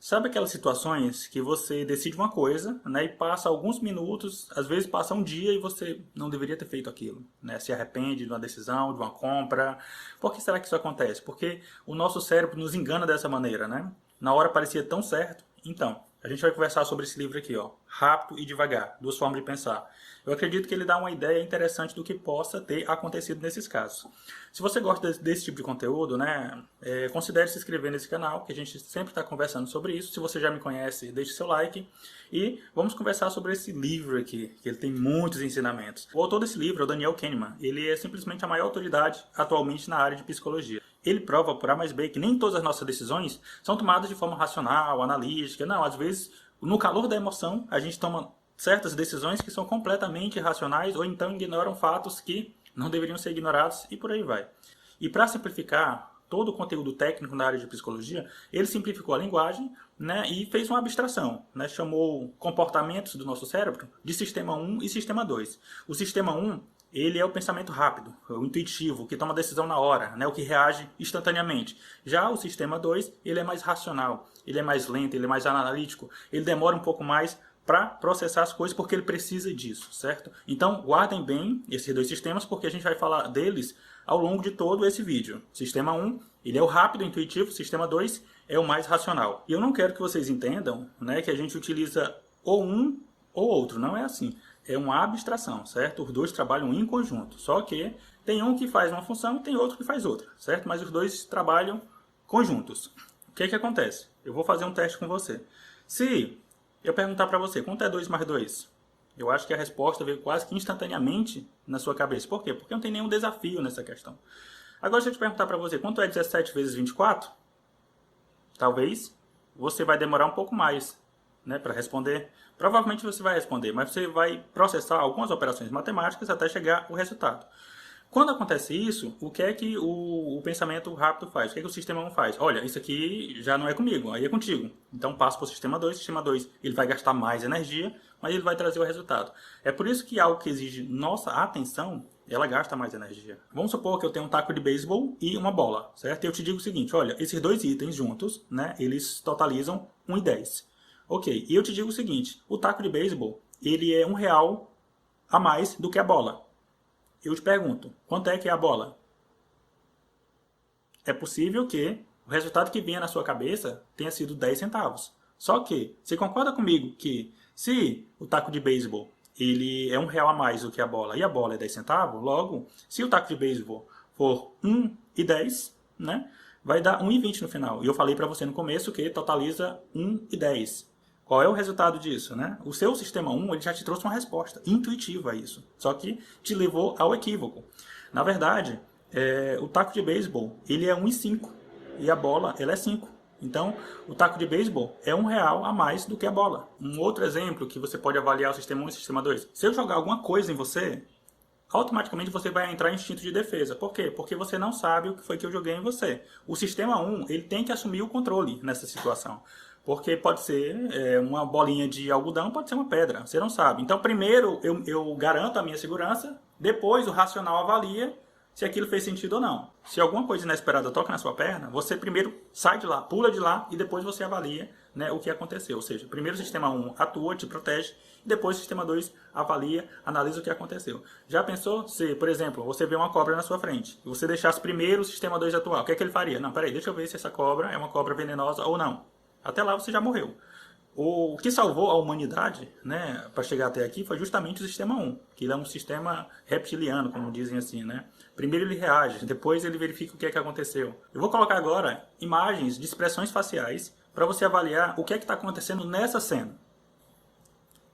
Sabe aquelas situações que você decide uma coisa, né, e passa alguns minutos, às vezes passa um dia e você não deveria ter feito aquilo, né? Se arrepende de uma decisão, de uma compra. Por que será que isso acontece? Porque o nosso cérebro nos engana dessa maneira, né? Na hora parecia tão certo. Então, a gente vai conversar sobre esse livro aqui, ó, Rápido e Devagar, Duas Formas de Pensar. Eu acredito que ele dá uma ideia interessante do que possa ter acontecido nesses casos. Se você gosta desse tipo de conteúdo, né, considere se inscrever nesse canal, que a gente sempre está conversando sobre isso. Se você já me conhece, deixe seu like. E vamos conversar sobre esse livro aqui, que ele tem muitos ensinamentos. O autor desse livro é o Daniel Kahneman. Ele é simplesmente a maior autoridade atualmente na área de psicologia. Ele prova por A mais B que nem todas as nossas decisões são tomadas de forma racional, analítica. Não, às vezes, no calor da emoção, a gente toma certas decisões que são completamente irracionais ou então ignoram fatos que não deveriam ser ignorados e por aí vai. E para simplificar todo o conteúdo técnico na área de psicologia, ele simplificou a linguagem, né, e fez uma abstração, né, chamou comportamentos do nosso cérebro de sistema 1 e sistema 2. O sistema 1, ele é o pensamento rápido, o intuitivo, o que toma decisão na hora, né, o que reage instantaneamente. Já o sistema 2, ele é mais racional, ele é mais lento, ele é mais analítico, ele demora um pouco mais para processar as coisas porque ele precisa disso, certo? Então, guardem bem esses dois sistemas porque a gente vai falar deles ao longo de todo esse vídeo. Sistema 1, ele é o rápido, intuitivo, sistema 2 é o mais racional. E eu não quero que vocês entendam, né, que a gente utiliza ou um ou outro, não é assim. É uma abstração, certo? Os dois trabalham em conjunto, só que tem um que faz uma função e tem outro que faz outra, certo? Mas os dois trabalham conjuntos. O que acontece? Eu vou fazer um teste com você. Se eu perguntar para você, quanto é 2 mais 2? Eu acho que a resposta veio quase que instantaneamente na sua cabeça. Por quê? Porque não tem nenhum desafio nessa questão. Agora, se eu te perguntar para você, quanto é 17 vezes 24? Talvez você vai demorar um pouco mais, né, para responder. Provavelmente você vai responder, mas você vai processar algumas operações matemáticas até chegar ao resultado. Quando acontece isso, o que é que o pensamento rápido faz? O que é que o sistema 1 faz? Olha, isso aqui já não é comigo, aí é contigo. Então passa para o sistema 2. O sistema 2 ele vai gastar mais energia, mas ele vai trazer o resultado. É por isso que algo que exige nossa atenção, ela gasta mais energia. Vamos supor que eu tenho um taco de beisebol e uma bola, certo? E eu te digo o seguinte, olha, esses dois itens juntos, né, eles totalizam 1,10. Ok, e eu te digo o seguinte, o taco de beisebol, ele é R$1 a mais do que a bola. Eu te pergunto, quanto é que é a bola? É possível que o resultado que vinha na sua cabeça tenha sido 10 centavos. Só que, você concorda comigo que se o taco de beisebol ele é R$1 a mais do que a bola e a bola é 10 centavos, logo, se o taco de beisebol for 1,10, né, vai dar 1,20 no final. E eu falei para você no começo que totaliza 1,10. Qual é o resultado disso, né? O seu sistema 1 ele já te trouxe uma resposta intuitiva a isso, só que te levou ao equívoco. Na verdade, o taco de beisebol ele é 1,5 e a bola ela é 5. Então, o taco de beisebol é R$1 a mais do que a bola. Um outro exemplo que você pode avaliar o sistema 1 e o sistema 2. Se eu jogar alguma coisa em você, automaticamente você vai entrar em instinto de defesa. Por quê? Porque você não sabe o que foi que eu joguei em você. O sistema 1 ele tem que assumir o controle nessa situação. Porque pode ser uma bolinha de algodão, pode ser uma pedra, você não sabe. Então, primeiro eu garanto a minha segurança, depois o racional avalia se aquilo fez sentido ou não. Se alguma coisa inesperada toca na sua perna, você primeiro sai de lá, pula de lá e depois você avalia, né, o que aconteceu. Ou seja, primeiro o sistema 1 atua, te protege, e depois o sistema 2 avalia, analisa o que aconteceu. Já pensou se, por exemplo, você vê uma cobra na sua frente e você deixasse primeiro o sistema 2 atuar, o que é que ele faria? Não, peraí, deixa eu ver se essa cobra é uma cobra venenosa ou não. Até lá você já morreu. O que salvou a humanidade, né, para chegar até aqui foi justamente o sistema 1, que ele é um sistema reptiliano, como dizem assim, né? Primeiro ele reage, depois ele verifica o que é que aconteceu. Eu vou colocar agora imagens de expressões faciais para você avaliar o que é que está acontecendo nessa cena.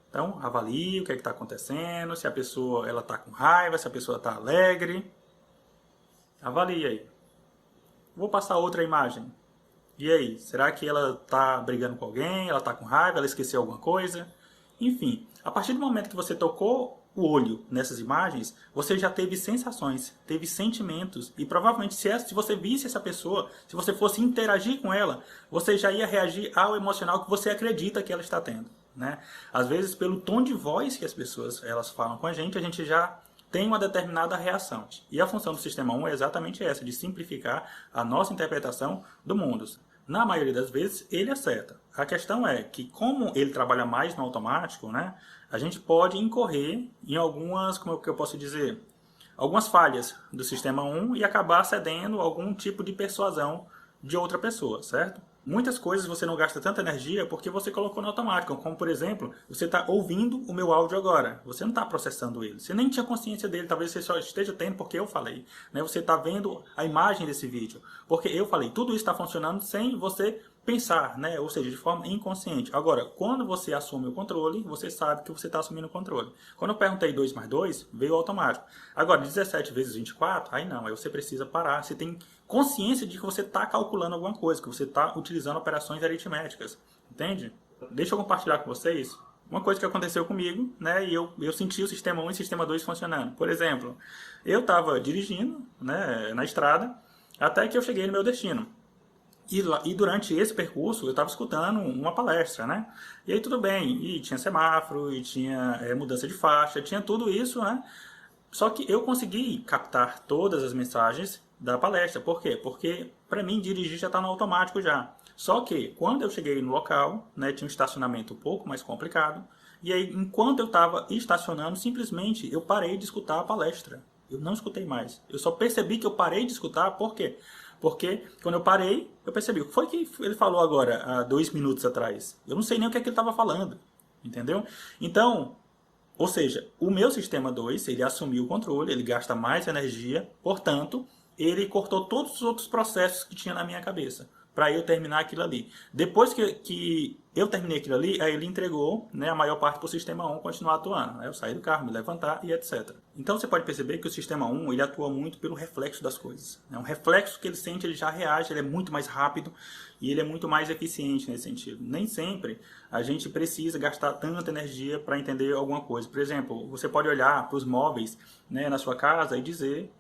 Então, avalie o que é que está acontecendo, se a pessoa está com raiva, se a pessoa está alegre. Avalie aí. Vou passar outra imagem. E aí, será que ela está brigando com alguém, ela está com raiva, ela esqueceu alguma coisa? Enfim, a partir do momento que você tocou o olho nessas imagens, você já teve sensações, teve sentimentos. E provavelmente se você visse essa pessoa, se você fosse interagir com ela, você já ia reagir ao emocional que você acredita que ela está tendo, né? Às vezes, pelo tom de voz que as pessoas elas falam com a gente já tem uma determinada reação. E a função do sistema 1 é exatamente essa, de simplificar a nossa interpretação do mundo. Na maioria das vezes, ele acerta. A questão é que como ele trabalha mais no automático, né, a gente pode incorrer em algumas, como é que eu posso dizer, algumas falhas do sistema 1 e acabar cedendo algum tipo de persuasão de outra pessoa, certo? Muitas coisas você não gasta tanta energia porque você colocou no automático, como por exemplo, você está ouvindo o meu áudio agora, você não está processando ele, você nem tinha consciência dele, talvez você só esteja tendo porque eu falei, né? Você está vendo a imagem desse vídeo, porque eu falei, tudo isso está funcionando sem você pensar, né? Ou seja, de forma inconsciente. Agora, quando você assume o controle, você sabe que você está assumindo o controle. Quando eu perguntei 2 mais 2, veio automático. Agora, 17 vezes 24, aí não, aí você precisa parar, você tem consciência de que você está calculando alguma coisa, que você está utilizando operações aritméticas, entende? Deixa eu compartilhar com vocês uma coisa que aconteceu comigo, né, e eu senti o sistema 1 e o sistema 2 funcionando. Por exemplo, eu estava dirigindo, né, na estrada, até que eu cheguei no meu destino. E durante esse percurso eu estava escutando uma palestra, né? E aí tudo bem, e tinha semáforo, e tinha mudança de faixa, tinha tudo isso, né? Só que eu consegui captar todas as mensagens da palestra. Por quê? Porque para mim dirigir já está no automático já. Só que quando eu cheguei no local, né, tinha um estacionamento um pouco mais complicado. E aí, enquanto eu estava estacionando, simplesmente eu parei de escutar a palestra. Eu não escutei mais. Eu só percebi que eu parei de escutar, por quê? Porque quando eu parei, eu percebi, o que foi que ele falou agora, há 2 minutos atrás? Eu não sei nem o que é que ele estava falando, entendeu? Então, ou seja, o meu sistema 2, ele assumiu o controle, ele gasta mais energia, portanto, ele cortou todos os outros processos que tinha na minha cabeça para eu terminar aquilo ali. Depois que eu terminei aquilo ali, aí ele entregou, né, a maior parte para o sistema 1 continuar atuando. Aí eu saí do carro, me levantar e etc. Então você pode perceber que o sistema 1 ele atua muito pelo reflexo das coisas. É um reflexo que ele sente, ele já reage, ele é muito mais rápido e ele é muito mais eficiente nesse sentido. Nem sempre a gente precisa gastar tanta energia para entender alguma coisa. Por exemplo, você pode olhar para os móveis, né, na sua casa e dizer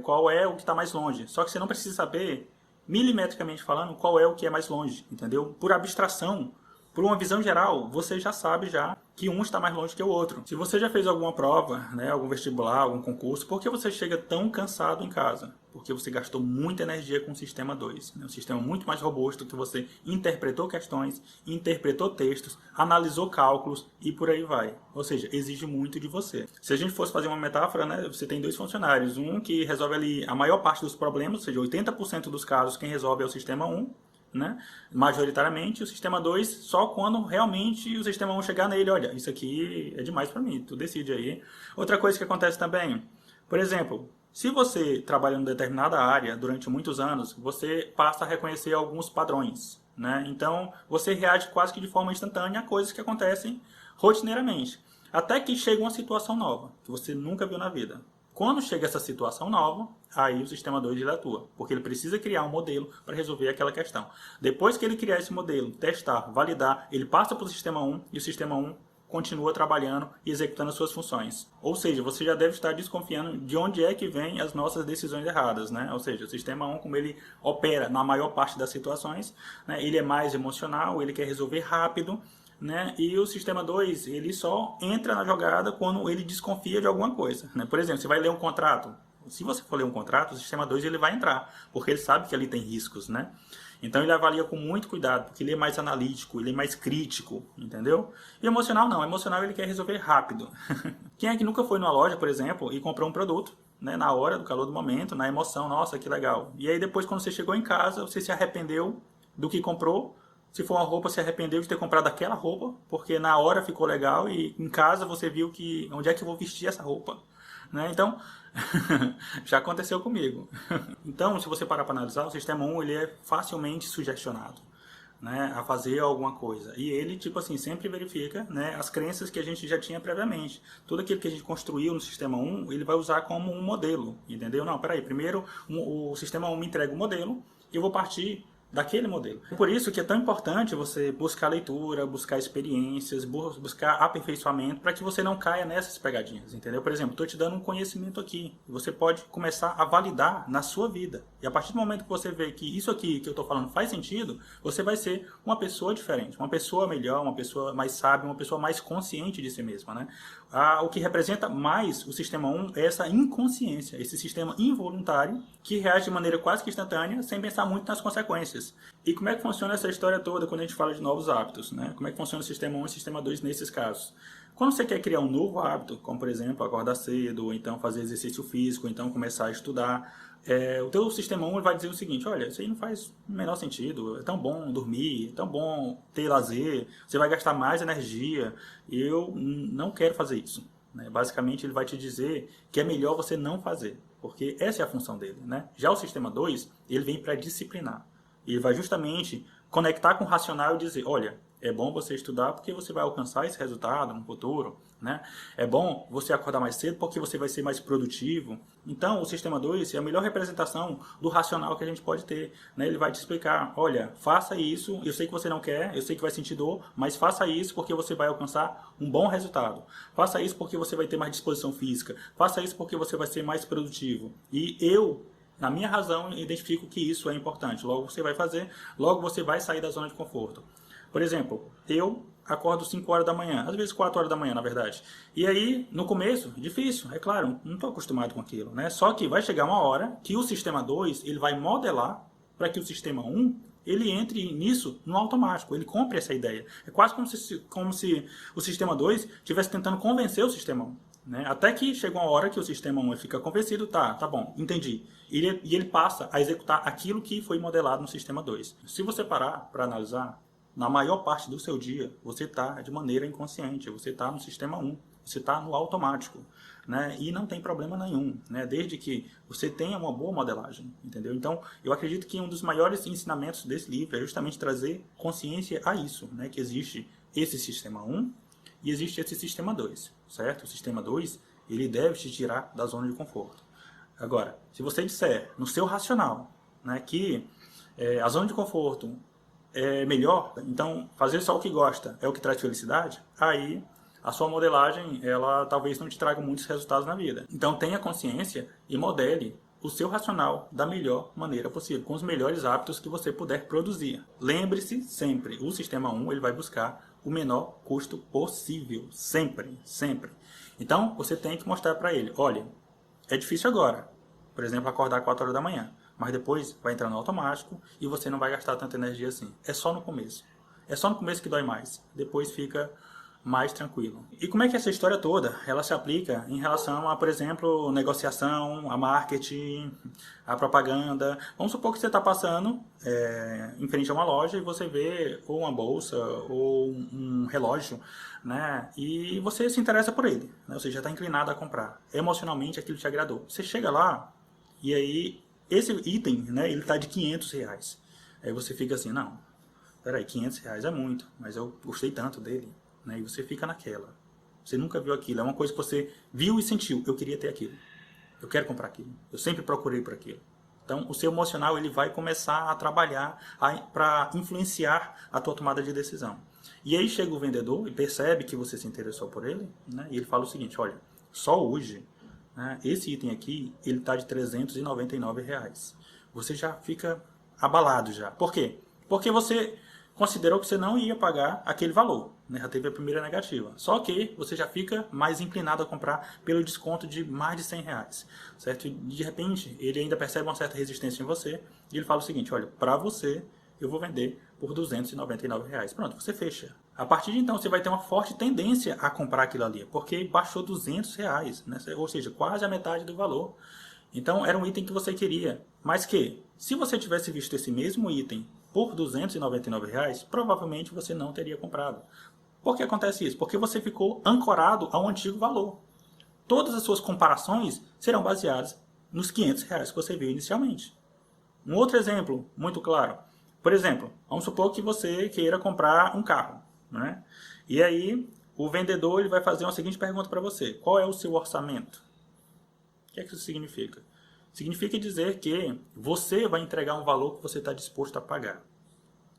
qual é o que está mais longe. Só que você não precisa saber milimetricamente falando, qual é o que é mais longe, entendeu? Por abstração, por uma visão geral, você já sabe já que um está mais longe que o outro. Se você já fez alguma prova, né, algum vestibular, algum concurso, por que você chega tão cansado em casa? Porque você gastou muita energia com o sistema 2. Né? Um sistema muito mais robusto que você interpretou questões, interpretou textos, analisou cálculos e por aí vai. Ou seja, exige muito de você. Se a gente fosse fazer uma metáfora, né, você tem 2 funcionários. Um que resolve ali a maior parte dos problemas, ou seja, 80% dos casos quem resolve é o sistema 1. Né? Majoritariamente, o sistema 2 só quando realmente o sistema 1 chegar nele, olha, isso aqui é demais para mim, tu decide aí. Outra coisa que acontece também, por exemplo, se você trabalha em determinada área durante muitos anos, você passa a reconhecer alguns padrões, né? Então, você reage quase que de forma instantânea a coisas que acontecem rotineiramente, até que chega uma situação nova, que você nunca viu na vida. Quando chega essa situação nova, aí o sistema 2 ele atua, porque ele precisa criar um modelo para resolver aquela questão. Depois que ele criar esse modelo, testar, validar, ele passa para o sistema 1 e o sistema 1 continua trabalhando e executando as suas funções. Ou seja, você já deve estar desconfiando de onde é que vêm as nossas decisões erradas, né? Ou seja, o sistema 1, como ele opera na maior parte das situações, né, ele é mais emocional, ele quer resolver rápido, né? E o sistema 2, ele só entra na jogada quando ele desconfia de alguma coisa, né? Por exemplo, você vai ler um contrato. Se você for ler um contrato, o sistema 2 ele vai entrar, porque ele sabe que ali tem riscos, né? Então ele avalia com muito cuidado, porque ele é mais analítico, ele é mais crítico, entendeu? E emocional não, emocional ele quer resolver rápido. Quem é que nunca foi numa loja, por exemplo, e comprou um produto, né, na hora, do calor do momento, na emoção, nossa, que legal. E aí depois quando você chegou em casa, você se arrependeu do que comprou. Se for uma roupa, se arrependeu de ter comprado aquela roupa, porque na hora ficou legal e em casa você viu que onde é que eu vou vestir essa roupa, né? Então, já aconteceu comigo. Então, se você parar para analisar, o sistema 1 ele é facilmente sugestionado, né, a fazer alguma coisa. E ele, tipo assim, sempre verifica, né, as crenças que a gente já tinha previamente. Tudo aquilo que a gente construiu no sistema 1, ele vai usar como um modelo, entendeu? Não, peraí, primeiro o sistema 1 me entrega o modelo e eu vou partir daquele modelo. Por isso que é tão importante você buscar leitura, buscar experiências, buscar aperfeiçoamento, para que você não caia nessas pegadinhas, entendeu? Por exemplo, estou te dando um conhecimento aqui, você pode começar a validar na sua vida. E a partir do momento que você vê que isso aqui que eu estou falando faz sentido, você vai ser uma pessoa diferente, uma pessoa melhor, uma pessoa mais sábia, uma pessoa mais consciente de si mesma, né? O que representa mais o sistema 1 é essa inconsciência, esse sistema involuntário que reage de maneira quase que instantânea, sem pensar muito nas consequências. 2. E como é que funciona essa história toda quando a gente fala de novos hábitos, né? Como é que funciona o sistema 1 e o sistema 2 nesses casos? Quando você quer criar um novo hábito, como por exemplo acordar cedo, ou então fazer exercício físico, ou então começar a estudar, o teu sistema 1 vai dizer o seguinte: olha, isso aí não faz o menor sentido, é tão bom dormir, é tão bom ter lazer, você vai gastar mais energia, e eu não quero fazer isso. Né? Basicamente ele vai te dizer que é melhor você não fazer, porque essa é a função dele. Né? Já o sistema 2, ele vem para disciplinar, ele vai justamente conectar com o racional e dizer: olha, é bom você estudar porque você vai alcançar esse resultado no futuro, né? É bom você acordar mais cedo porque você vai ser mais produtivo. Então, o sistema 2 é a melhor representação do racional que a gente pode ter, né? Ele vai te explicar: olha, faça isso, eu sei que você não quer, eu sei que vai sentir dor, mas faça isso porque você vai alcançar um bom resultado. Faça isso porque você vai ter mais disposição física. Faça isso porque você vai ser mais produtivo. E na minha razão, identifico que isso é importante. Logo você vai fazer, logo você vai sair da zona de conforto. Por exemplo, eu acordo 5 horas da manhã, às vezes 4 horas da manhã, na verdade. E aí, no começo, difícil, é claro, não estou acostumado com aquilo, né? Só que vai chegar uma hora que o sistema 2, ele vai modelar para que o sistema 1, ele entre nisso no automático, ele compre essa ideia. É quase como se o sistema 2 estivesse tentando convencer o sistema 1. Né? Até que chega uma hora que o sistema 1 fica convencido: tá bom, entendi. E ele passa a executar aquilo que foi modelado no sistema 2. Se você parar para analisar, na maior parte do seu dia, você está de maneira inconsciente, você está no sistema 1, você está no automático, né? E não tem problema nenhum, né? Desde que você tenha uma boa modelagem, entendeu? Então, eu acredito que um dos maiores ensinamentos desse livro é justamente trazer consciência a isso, né? Que existe esse sistema 1 e existe esse sistema 2, certo? O sistema 2, ele deve te tirar da zona de conforto. Agora, se você disser no seu racional, né, que a zona de conforto é melhor, então fazer só o que gosta é o que traz felicidade, aí a sua modelagem, ela talvez não te traga muitos resultados na vida. Então tenha consciência e modele o seu racional da melhor maneira possível, com os melhores hábitos que você puder produzir. Lembre-se sempre, o sistema 1 ele vai buscar o menor custo possível, sempre, sempre. Então você tem que mostrar para ele: olha, é difícil agora, por exemplo, acordar 4 horas da manhã, mas depois vai entrar no automático e você não vai gastar tanta energia assim. É só no começo. É só no começo que dói mais. Depois fica mais tranquilo. E como é que essa história toda ela se aplica em relação a, por exemplo, negociação, a marketing, a propaganda? Vamos supor que você está passando em frente a uma loja e você vê ou uma bolsa ou um relógio, né? E você se interessa por ele, né? Você já está inclinado a comprar. Emocionalmente aquilo te agradou. Você chega lá e aí esse item, né, ele está de R$500. Aí você fica assim: não, peraí, R$500 é muito, mas eu gostei tanto dele. Né? E você fica naquela. Você nunca viu aquilo. É uma coisa que você viu e sentiu: eu queria ter aquilo. Eu quero comprar aquilo. Eu sempre procurei por aquilo. Então, o seu emocional ele vai começar a trabalhar para influenciar a tua tomada de decisão. E aí chega o vendedor e percebe que você se interessou por ele, né? E ele fala o seguinte: olha, só hoje, né, esse item aqui, ele está de R$399. Você já fica abalado já. Por quê? Porque você considerou que você não ia pagar aquele valor, né? Já teve a primeira negativa. Só que você já fica mais inclinado a comprar pelo desconto de mais de R$100, certo? E de repente, ele ainda percebe uma certa resistência em você e ele fala o seguinte: olha, para você, eu vou vender por R$299. Pronto, você fecha. A partir de então, você vai ter uma forte tendência a comprar aquilo ali, porque baixou R$200, né? Ou seja, quase a metade do valor. Então, era um item que você queria, mas que, se você tivesse visto esse mesmo item por R$299, provavelmente você não teria comprado. Por que acontece isso? Porque você ficou ancorado ao antigo valor. Todas as suas comparações serão baseadas nos R$500 que você viu inicialmente. Um outro exemplo muito claro. Por exemplo, vamos supor que você queira comprar um carro, né? E aí o vendedor ele vai fazer uma seguinte pergunta para você: qual é o seu orçamento? O que é que isso significa? Significa dizer que você vai entregar um valor que você está disposto a pagar.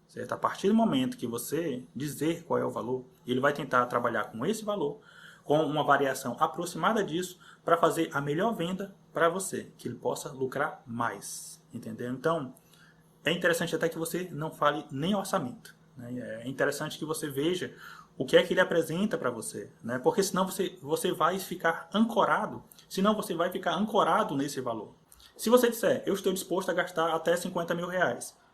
Certo? A partir do momento que você dizer qual é o valor, ele vai tentar trabalhar com esse valor, com uma variação aproximada disso, para fazer a melhor venda para você, que ele possa lucrar mais. Entendeu? Então, é interessante até que você não fale nem orçamento. Né? É interessante que você veja o que é que ele apresenta para você, né? Porque senão você vai ficar ancorado, senão você vai ficar ancorado nesse valor. Se você disser: eu estou disposto a gastar até R$50 mil,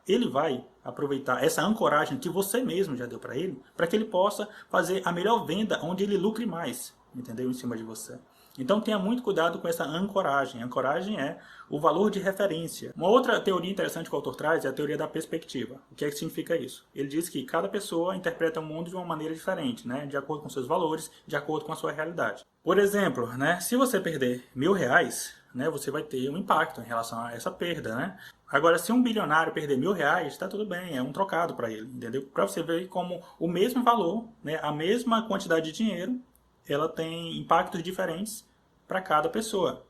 ele vai aproveitar essa ancoragem que você mesmo já deu para que ele possa fazer a melhor venda onde ele lucre mais, entendeu? Em cima de você. Então tenha muito cuidado com essa ancoragem. A ancoragem é o valor de referência. Uma outra teoria interessante que o autor traz é a teoria da perspectiva. O que é que significa isso? Ele diz que cada pessoa interpreta o mundo de uma maneira diferente, né? De acordo com seus valores, de acordo com a sua realidade. Por exemplo, né? Se você perder R$1.000, né? Você vai ter um impacto em relação a essa perda, né? Agora, se um bilionário perder R$1.000, está tudo bem, é um trocado para ele, entendeu? Para você ver como o mesmo valor, né? A mesma quantidade de dinheiro, ela tem impactos diferentes para cada pessoa.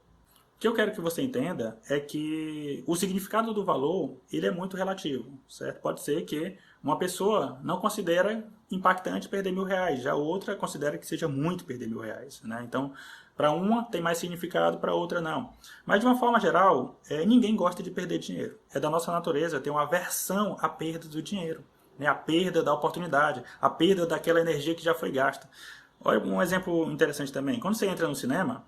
O que eu quero que você entenda é que o significado do valor, ele é muito relativo, certo? Pode ser que uma pessoa não considera impactante perder R$1.000, já outra considera que seja muito perder R$1.000, né? Então, para uma tem mais significado, para outra não. Mas de uma forma geral, ninguém gosta de perder dinheiro. É da nossa natureza ter uma aversão à perda do dinheiro, né? A perda da oportunidade, a perda daquela energia que já foi gasta. Olha um exemplo interessante também. Quando você entra no cinema,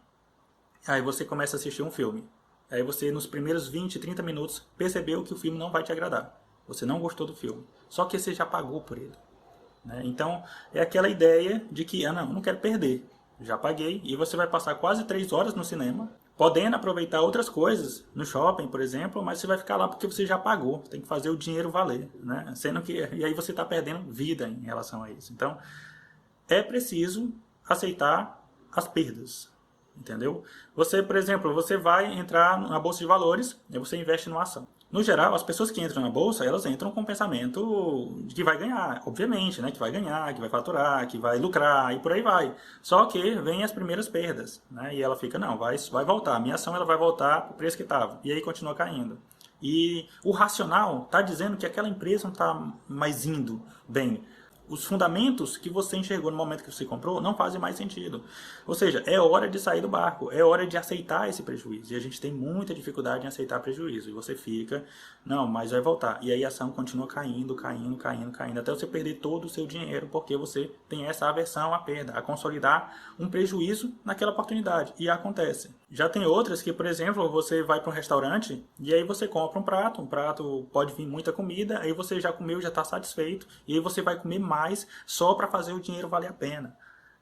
aí você começa a assistir um filme. Aí você, nos primeiros 20, 30 minutos, percebeu que o filme não vai te agradar. Você não gostou do filme. Só que você já pagou por ele, né? Então, é aquela ideia de que, não quero perder. Já paguei. E você vai passar quase 3 horas no cinema, podendo aproveitar outras coisas, no shopping, por exemplo, mas você vai ficar lá porque você já pagou. Tem que fazer o dinheiro valer, né? Sendo que, e aí você está perdendo vida em relação a isso. Então, é preciso aceitar as perdas, entendeu? Você, por exemplo, você vai entrar na bolsa de valores e você investe numa ação. No geral, as pessoas que entram na bolsa, elas entram com o pensamento de que vai ganhar, obviamente, né? Que vai ganhar, que vai faturar, que vai lucrar e por aí vai. Só que vem as primeiras perdas, né? E ela fica, não, vai voltar, a minha ação ela vai voltar para o preço que estava. E aí continua caindo. E o racional está dizendo que aquela empresa não está mais indo bem. Os fundamentos que você enxergou no momento que você comprou não fazem mais sentido. Ou seja, é hora de sair do barco, é hora de aceitar esse prejuízo. E a gente tem muita dificuldade em aceitar prejuízo. E você fica, não, mas vai voltar. E aí a ação continua caindo, até você perder todo o seu dinheiro, porque você tem essa aversão à perda, a consolidar um prejuízo naquela oportunidade. E acontece. Já tem outras que, por exemplo, você vai para um restaurante e aí você compra um prato pode vir muita comida, aí você já comeu, já está satisfeito, e aí você vai comer mais só para fazer o dinheiro valer a pena,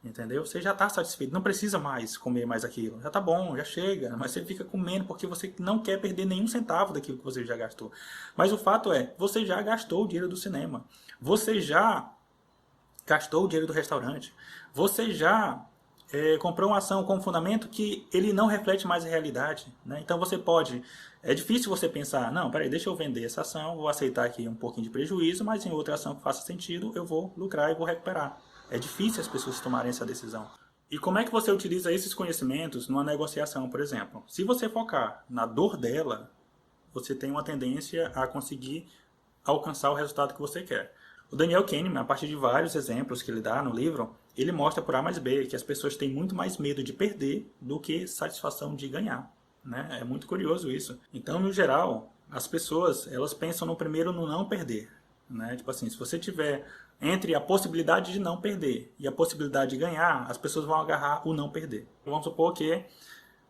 entendeu? Você já está satisfeito, não precisa mais comer mais aquilo, já está bom, já chega, mas você fica comendo porque você não quer perder nenhum centavo daquilo que você já gastou. Mas o fato é, você já gastou o dinheiro do cinema, você já gastou o dinheiro do restaurante, você já comprou uma ação com um fundamento que ele não reflete mais a realidade, né? Então você pode... É difícil você pensar, não, peraí, deixa eu vender essa ação, vou aceitar aqui um pouquinho de prejuízo, mas em outra ação que faça sentido, eu vou lucrar e vou recuperar. É difícil as pessoas tomarem essa decisão. E como é que você utiliza esses conhecimentos numa negociação, por exemplo? Se você focar na dor dela, você tem uma tendência a conseguir alcançar o resultado que você quer. O Daniel Kahneman, a partir de vários exemplos que ele dá no livro, ele mostra por A mais B que as pessoas têm muito mais medo de perder do que satisfação de ganhar, né? É muito curioso isso. Então, no geral, as pessoas elas pensam no primeiro no não perder, né? Tipo assim, se você tiver entre a possibilidade de não perder e a possibilidade de ganhar, as pessoas vão agarrar o não perder. Vamos supor que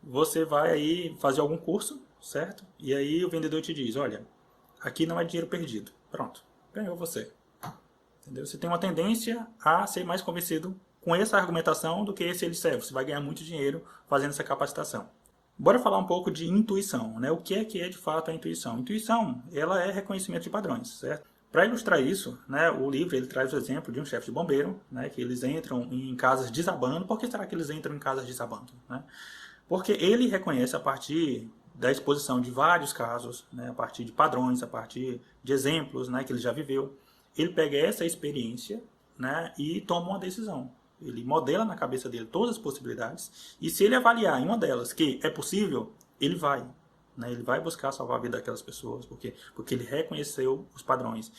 você vai aí fazer algum curso, certo? E aí o vendedor te diz, olha, aqui não é dinheiro perdido. Pronto, ganhou você. Entendeu? Você tem uma tendência a ser mais convencido com essa argumentação do que se ele disser, você vai ganhar muito dinheiro fazendo essa capacitação. Bora falar um pouco de intuição, né? O que é de fato a intuição? Intuição, ela é reconhecimento de padrões, certo? Para ilustrar isso, né, o livro ele traz o exemplo de um chefe de bombeiro, né, que eles entram em casas desabando. Por que será que eles entram em casas desabando, né? Porque ele reconhece a partir da exposição de vários casos, né, a partir de padrões, a partir de exemplos, né, que ele já viveu. Ele pega essa experiência, né, e toma uma decisão. Ele modela na cabeça dele todas as possibilidades e se ele avaliar em uma delas que é possível, ele vai. Né, ele vai buscar salvar a vida daquelas pessoas porque ele reconheceu os padrões.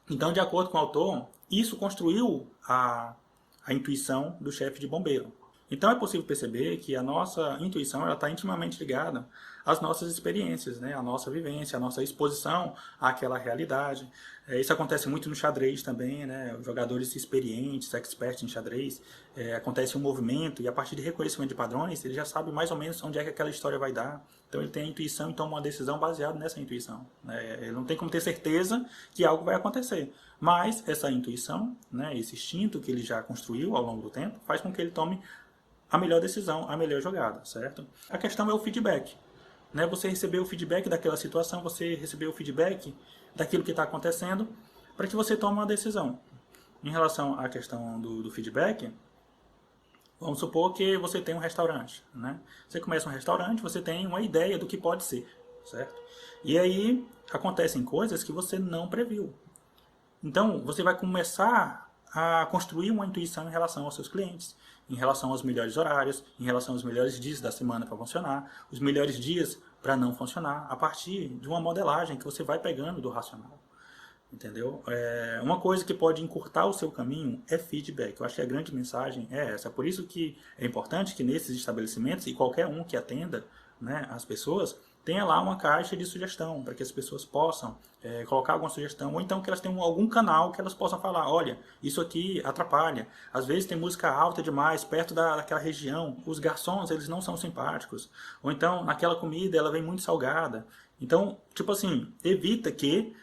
Então, de acordo com o autor, isso construiu a intuição do chefe de bombeiro. Então é possível perceber que a nossa intuição está intimamente ligada as nossas experiências, né? A nossa vivência, a nossa exposição àquela realidade. Isso acontece muito no xadrez também, né? Os jogadores experientes, experts em xadrez, acontece um movimento e a partir de reconhecimento de padrões, ele já sabe mais ou menos onde é que aquela história vai dar. Então ele tem a intuição e toma uma decisão baseada nessa intuição, né? Ele não tem como ter certeza que algo vai acontecer, mas essa intuição, né, esse instinto que ele já construiu ao longo do tempo, faz com que ele tome a melhor decisão, a melhor jogada, certo? A questão é o feedback, né? Você recebeu o feedback daquela situação, você recebeu o feedback daquilo que está acontecendo, para que você tome uma decisão. Em relação à questão do feedback, vamos supor que você tem um restaurante, né? Você começa um restaurante, você tem uma ideia do que pode ser, certo? E aí acontecem coisas que você não previu. Então, você vai começar a construir uma intuição em relação aos seus clientes, em relação aos melhores horários, em relação aos melhores dias da semana para funcionar, os melhores dias para não funcionar, a partir de uma modelagem que você vai pegando do racional. Entendeu? Uma coisa que pode encurtar o seu caminho é feedback. Eu acho que a grande mensagem é essa. Por isso que é importante que nesses estabelecimentos, e qualquer um que atenda, né, as pessoas, tenha lá uma caixa de sugestão, para que as pessoas possam colocar alguma sugestão, ou então que elas tenham algum canal que elas possam falar, olha, isso aqui atrapalha. Às vezes tem música alta demais, perto daquela região, os garçons, eles não são simpáticos. Ou então, naquela comida, ela vem muito salgada. Então, tipo assim, evita que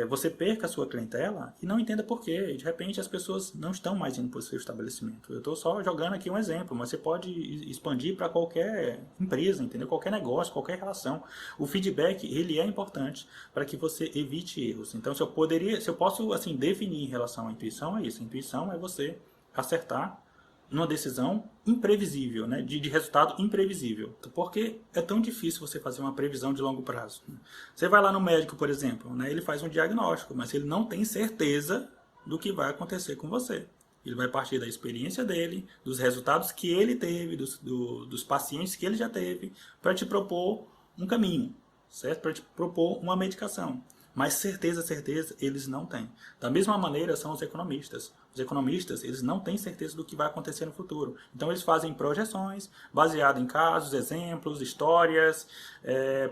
você perca a sua clientela e não entenda por quê. De repente as pessoas não estão mais indo para o seu estabelecimento. Eu estou só jogando aqui um exemplo, mas você pode expandir para qualquer empresa, entendeu? Qualquer negócio, qualquer relação. O feedback, ele é importante para que você evite erros. Então, se eu posso assim definir em relação à intuição, é isso. A intuição é você acertar numa decisão imprevisível, né? de resultado imprevisível. Porque é tão difícil você fazer uma previsão de longo prazo. Você vai lá no médico, por exemplo, né? Ele faz um diagnóstico, mas ele não tem certeza do que vai acontecer com você. Ele vai partir da experiência dele, dos resultados que ele teve, dos pacientes que ele já teve, para te propor um caminho, certo? Para te propor uma medicação. Mas certeza, eles não têm. Da mesma maneira são os economistas. Os economistas, eles não têm certeza do que vai acontecer no futuro. Então eles fazem projeções baseadas em casos, exemplos, histórias,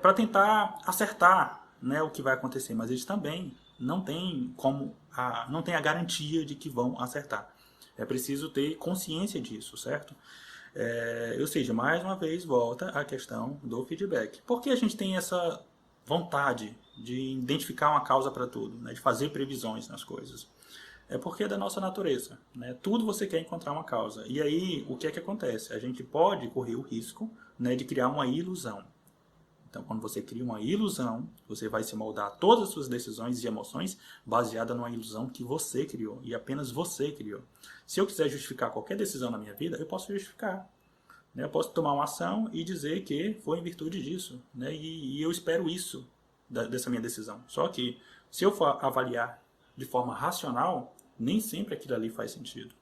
para tentar acertar, né, o que vai acontecer. Mas eles também não têm não têm a garantia de que vão acertar. É preciso ter consciência disso, certo? Ou seja, mais uma vez volta a questão do feedback. Por que a gente tem essa vontade de identificar uma causa para tudo, né? De fazer previsões nas coisas? É porque é da nossa natureza, né? Tudo você quer encontrar uma causa. E aí, o que é que acontece? A gente pode correr o risco, né, de criar uma ilusão. Então, quando você cria uma ilusão, você vai se moldar todas as suas decisões e emoções baseada numa ilusão que você criou, e apenas você criou. Se eu quiser justificar qualquer decisão na minha vida, eu posso justificar. Eu posso tomar uma ação e dizer que foi em virtude disso, né? E eu espero isso dessa minha decisão. Só que, se eu for avaliar de forma racional, nem sempre aquilo ali faz sentido,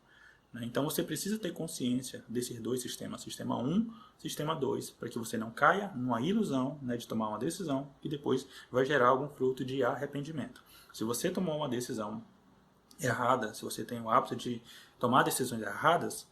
né? Então você precisa ter consciência desses dois sistemas, sistema 1, sistema 2, para que você não caia numa ilusão, né, de tomar uma decisão que depois vai gerar algum fruto de arrependimento. Se você tomou uma decisão errada, se você tem o hábito de tomar decisões erradas,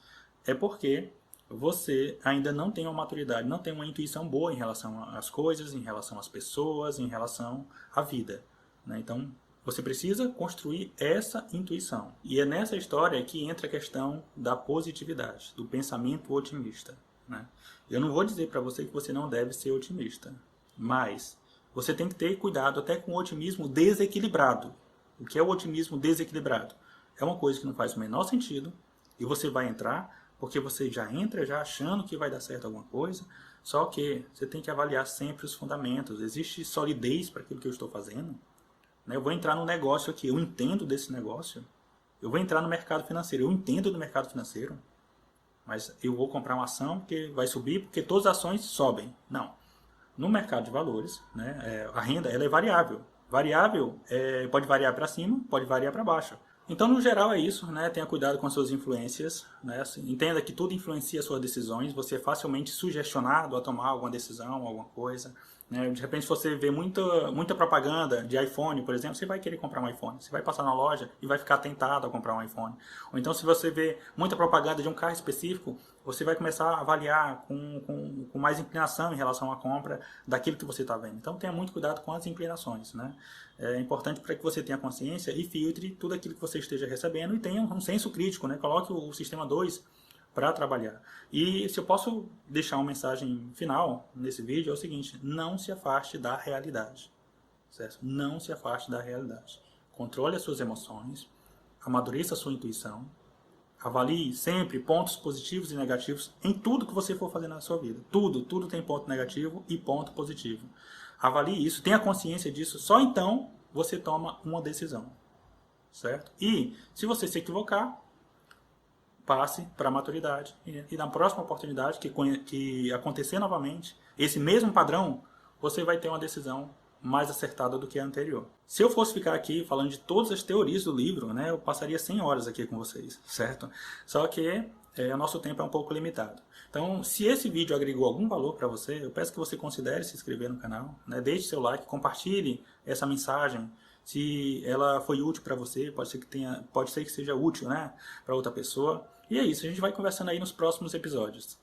é porque você ainda não tem uma maturidade, não tem uma intuição boa em relação às coisas, em relação às pessoas, em relação à vida, né? Então, você precisa construir essa intuição. E é nessa história que entra a questão da positividade, do pensamento otimista, né? Eu não vou dizer para você que você não deve ser otimista, mas você tem que ter cuidado até com o otimismo desequilibrado. O que é o otimismo desequilibrado? É uma coisa que não faz o menor sentido e você vai entrar porque você já entra já achando que vai dar certo alguma coisa, só que você tem que avaliar sempre os fundamentos. Existe solidez para aquilo que eu estou fazendo? Eu vou entrar no negócio aqui, eu entendo desse negócio. Eu vou entrar no mercado financeiro, eu entendo do mercado financeiro. Mas eu vou comprar uma ação que vai subir porque todas as ações sobem. Não. No mercado de valores, né, a renda ela é variável. Variável pode variar para cima, pode variar para baixo. Então, no geral, é isso, né? Tenha cuidado com as suas influências, né? Entenda que tudo influencia as suas decisões. Você é facilmente sugestionado a tomar alguma decisão, alguma coisa. né? De repente, se você vê muita propaganda de iPhone, por exemplo, você vai querer comprar um iPhone. Você vai passar na loja e vai ficar tentado a comprar um iPhone. Ou então, se você vê muita propaganda de um carro específico, você vai começar a avaliar com mais inclinação em relação à compra daquilo que você está vendo. Então, tenha muito cuidado com as inclinações, né? É importante para que você tenha consciência e filtre tudo aquilo que você esteja recebendo e tenha um senso crítico, né? Coloque o sistema 2 para trabalhar. E se eu posso deixar uma mensagem final nesse vídeo, é o seguinte: não se afaste da realidade, certo? Não se afaste da realidade. Controle as suas emoções, amadureça a sua intuição, avalie sempre pontos positivos e negativos em tudo que você for fazer na sua vida. Tudo tem ponto negativo e ponto positivo. Avalie isso, tenha consciência disso, só então você toma uma decisão, certo? E se você se equivocar, passe para a maturidade. E na próxima oportunidade que acontecer novamente, esse mesmo padrão, você vai ter uma decisão mais acertada do que a anterior. Se eu fosse ficar aqui falando de todas as teorias do livro, né, eu passaria 100 horas aqui com vocês, certo? Só que o nosso tempo é um pouco limitado. Então, se esse vídeo agregou algum valor para você, eu peço que você considere se inscrever no canal, né? Deixe seu like, compartilhe essa mensagem. Se ela foi útil para você, pode ser que seja útil, né, para outra pessoa. E é isso, a gente vai conversando aí nos próximos episódios.